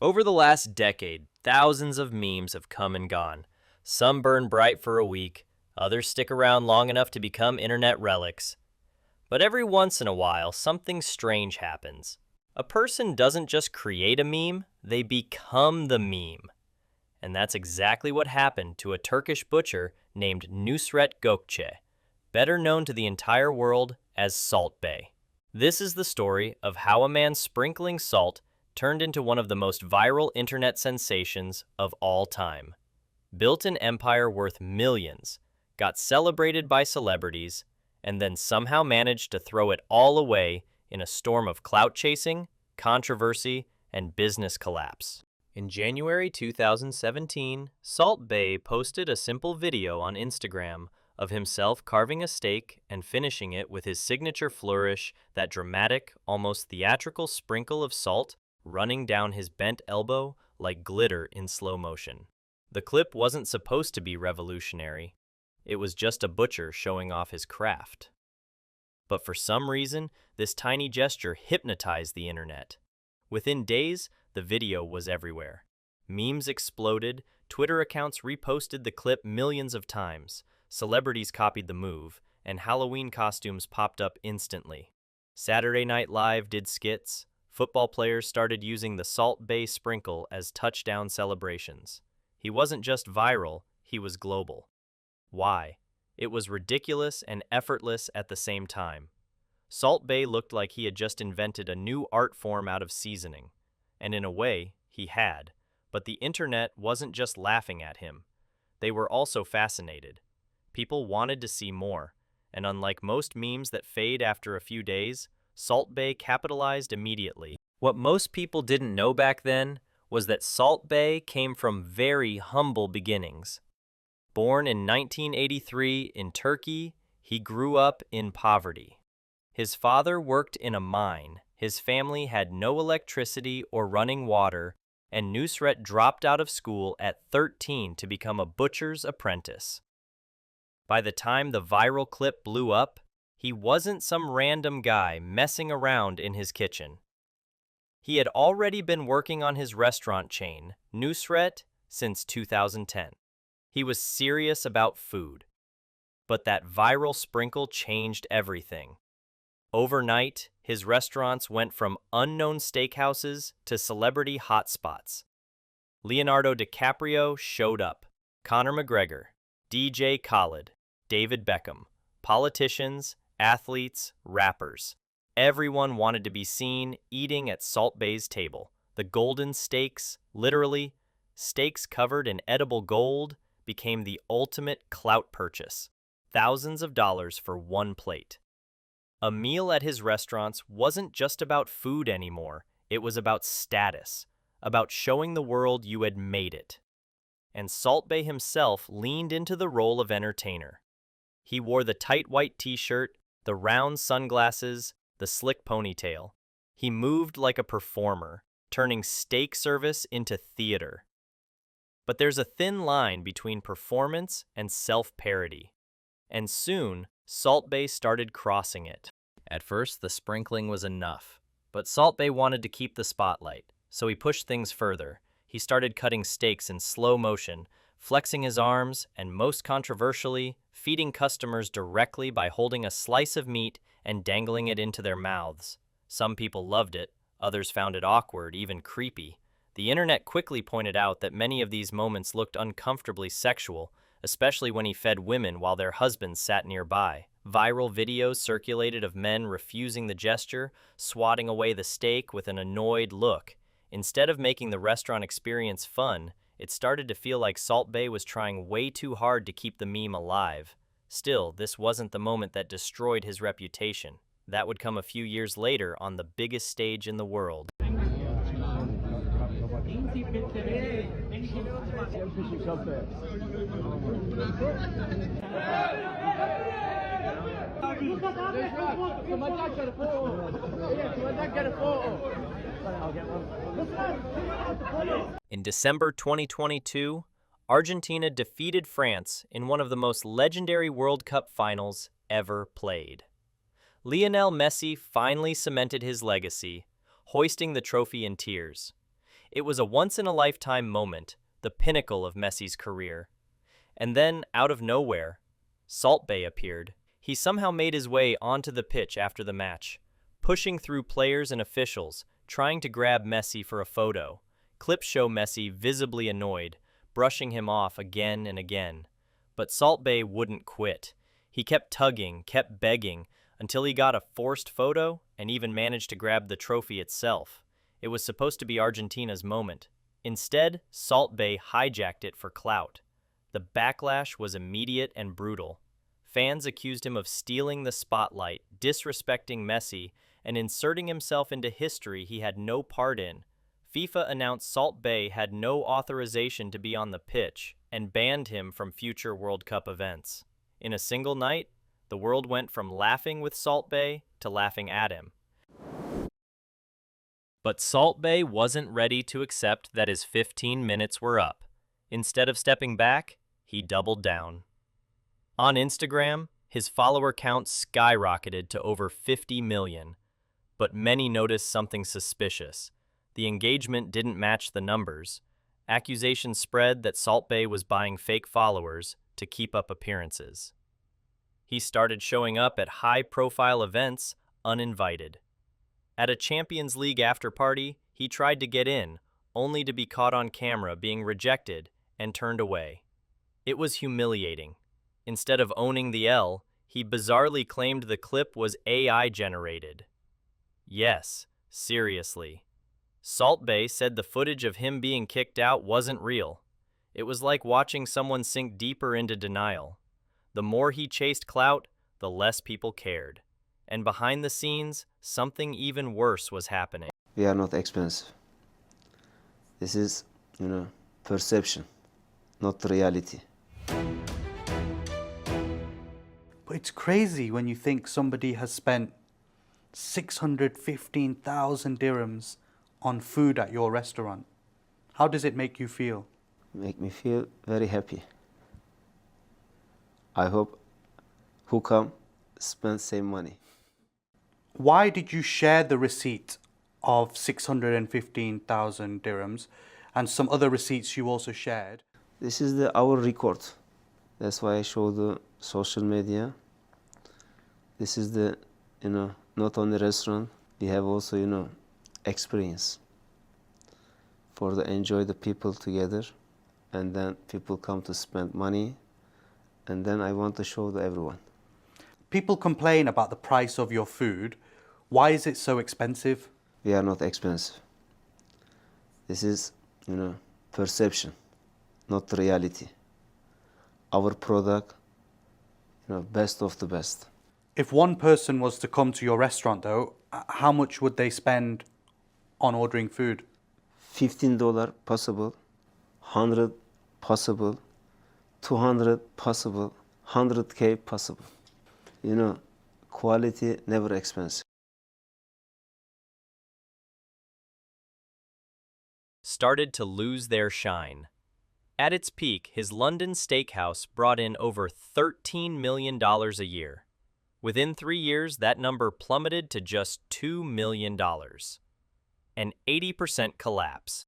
Over the last decade, thousands of memes have come and gone. Some burn bright for a week, others stick around long enough to become internet relics. But every once in a while, something strange happens. A person doesn't just create a meme, they become the meme. And that's exactly what happened to a Turkish butcher named Nusret Gökçe, better known to the entire world as Salt Bae. This is the story of how a man sprinkling salt turned into one of the most viral internet sensations of all time. Built an empire worth millions, got celebrated by celebrities, and then somehow managed to throw it all away in a storm of clout chasing, controversy, and business collapse. In January 2017, Salt Bae posted a simple video on Instagram of himself carving a steak and finishing it with his signature flourish, that dramatic, almost theatrical sprinkle of salt running down his bent elbow like glitter in slow motion. The clip wasn't supposed to be revolutionary. It was just a butcher showing off his craft. But for some reason, this tiny gesture hypnotized the internet. Within days, the video was everywhere. Memes exploded, Twitter accounts reposted the clip millions of times, celebrities copied the move, and Halloween costumes popped up instantly. Saturday Night Live did skits. Football players started using the Salt Bae sprinkle as touchdown celebrations. He wasn't just viral, he was global. Why? It was ridiculous and effortless at the same time. Salt Bae looked like he had just invented a new art form out of seasoning. And in a way, he had. But the internet wasn't just laughing at him. They were also fascinated. People wanted to see more. And unlike most memes that fade after a few days, Salt Bae capitalized immediately. What most people didn't know back then was that Salt Bae came from very humble beginnings. Born in 1983 in Turkey, he grew up in poverty. His father worked in a mine, his family had no electricity or running water, and Nusret dropped out of school at 13 to become a butcher's apprentice. By the time the viral clip blew up, he wasn't some random guy messing around in his kitchen. He had already been working on his restaurant chain, Nusret, since 2010. He was serious about food. But that viral sprinkle changed everything. Overnight, his restaurants went from unknown steakhouses to celebrity hotspots. Leonardo DiCaprio showed up, Conor McGregor, DJ Khaled, David Beckham, politicians, athletes, rappers. Everyone wanted to be seen eating at Salt Bae's table. The golden steaks, literally, steaks covered in edible gold, became the ultimate clout purchase. Thousands of dollars for one plate. A meal at his restaurants wasn't just about food anymore. It was about status, about showing the world you had made it. And Salt Bae himself leaned into the role of entertainer. He wore the tight white t-shirt, the round sunglasses, the slick ponytail. He moved like a performer, turning steak service into theater. But there's a thin line between performance and self-parody. And soon, Salt Bae started crossing it. At first, the sprinkling was enough. But Salt Bae wanted to keep the spotlight, so he pushed things further. He started cutting steaks in slow motion, flexing his arms, and most controversially, feeding customers directly by holding a slice of meat and dangling it into their mouths. Some people loved it, others found it awkward, even creepy. The internet quickly pointed out that many of these moments looked uncomfortably sexual, especially when he fed women while their husbands sat nearby. Viral videos circulated of men refusing the gesture, swatting away the steak with an annoyed look. Instead of making the restaurant experience fun, it started to feel like Salt Bae was trying way too hard to keep the meme alive. Still, this wasn't the moment that destroyed his reputation. That would come a few years later on the biggest stage in the world. In December 2022, Argentina defeated France in one of the most legendary World Cup finals ever played. Lionel Messi finally cemented his legacy, hoisting the trophy in tears. It was a once-in-a-lifetime moment, the pinnacle of Messi's career. And then, out of nowhere, Salt Bae appeared. He somehow made his way onto the pitch after the match, pushing through players and officials, trying to grab Messi for a photo. Clips show Messi visibly annoyed, brushing him off again and again. But Salt Bae wouldn't quit. He kept tugging, kept begging, until he got a forced photo and even managed to grab the trophy itself. It was supposed to be Argentina's moment. Instead, Salt Bae hijacked it for clout. The backlash was immediate and brutal. Fans accused him of stealing the spotlight, disrespecting Messi, and inserting himself into history he had no part in. FIFA announced Salt Bae had no authorization to be on the pitch and banned him from future World Cup events. In a single night, the world went from laughing with Salt Bae to laughing at him. But Salt Bae wasn't ready to accept that his 15 minutes were up. Instead of stepping back, he doubled down. On Instagram, his follower count skyrocketed to over 50 million. But many noticed something suspicious. The engagement didn't match the numbers. Accusations spread that Salt Bae was buying fake followers to keep up appearances. He started showing up at high-profile events uninvited. At a Champions League after-party, he tried to get in, only to be caught on camera being rejected and turned away. It was humiliating. Instead of owning the L, he bizarrely claimed the clip was AI-generated. Yes, seriously. Salt Bae said the footage of him being kicked out wasn't real. It was like watching someone sink deeper into denial. The more he chased clout, the less people cared. And behind the scenes, something even worse was happening. We are not expensive. This is, perception, not reality. But it's crazy when you think somebody has spent 615,000 dirhams on food at your restaurant. How does it make you feel? Make me feel very happy. I hope who come spend same money. Why did you share the receipt of 615,000 dirhams and some other receipts you also shared? This is our record. That's why I show the social media. This is the, not only restaurant, we have also, experience for the enjoy the people together, and then people come to spend money, and then I want to show to everyone. People complain about the price of your food. Why is it so expensive? We are not expensive. This is, perception, not reality. Our product, best of the best. If one person was to come to your restaurant though, how much would they spend on ordering food? $15 possible, 100 possible, 200 possible, 100K possible. Quality never expensive. Started to lose their shine. At its peak, his London steakhouse brought in over $13 million a year. Within 3 years, that number plummeted to just $2 million. An 80% collapse.